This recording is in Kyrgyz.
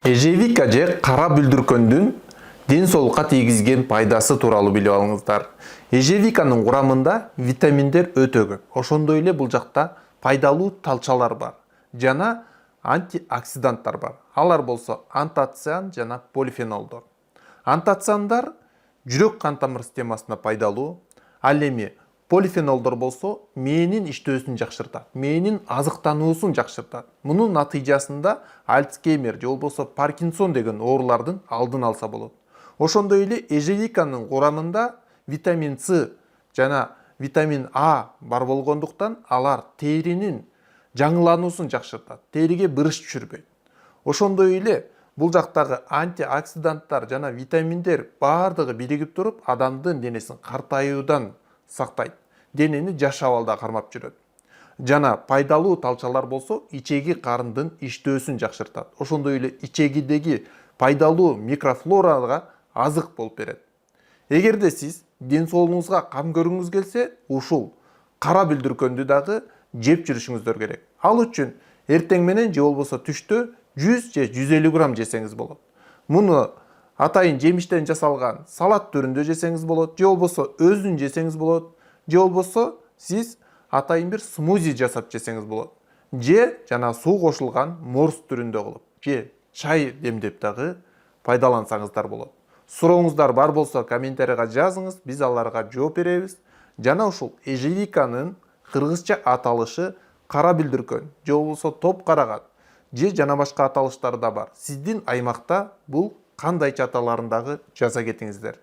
Ежевика же кара бүлдүркөндүн ден соолукка тийгизген пайдасы тууралуу билип алыңыздар. Ежевиканын курамында витаминдер өтө көп. Ошондой эле бул жакта пайдалуу талчалар бар жана антиоксиданттар бар. Алар болсо антоциан жана полифенолдор. Антоциандар жүрөк кан тамыр системасына пайдалуу, ал эми полифенолдор болсо мээнин иштөөсүн жакшыртат, мээнин азыктануусун жакшыртат. Мунун натыйжасында Альцгеймер же болбосо Паркинсон деген оорулардын алдын алса болот. Ошондой эле ежевиканын курамында витамин С жана витамин А бар болгондуктан алар теринин жаңылануусун жакшыртат, териге бырыш түшүрбөйт. Ошондой эле бул жактагы антиоксиданттар жана витаминдер баардыгы биригип туруп адамдын денесин картаюудан сактайт, денени жаш абалда кармап жүрөт. Жана пайдалуу талчалар болсо ичеги карындын иштөөсүн жакшыртат. Ошондой эле ичегидеги пайдалуу микрофлорага азык болуп берет. Эгерде сиз ден соолугуңузга кам көргүңүз келсе, ушул кара бүлдүркөндү дагы жеп жүрүшүңүздөр керек. Ал үчүн эртең менен же болбосо түштө 100 же 150 грамм жесеңиз болот. Муну атайын жемиштен жасалган салат түрүндө жесеңиз болот, же болбосо өзүн жесеңиз болот, же болбосо сиз атайын бир смузи жасап жесеңиз болот. Же жана суу кошулган морс түрүндө кылып, же чай демдеп дагы пайдалансаңыздар болот. Сурооңуздар бар болсо комментарийга жазыңыз, биз аларга жооп беребиз. Жана ушул ежевиканын кыргызча аталышы кара бүлдүркөн, же болбосо топ карагат, же жана башка аталыштары да бар. Сиздин аймакта бул кандайча аталарын дагы жаза кетиңиздер.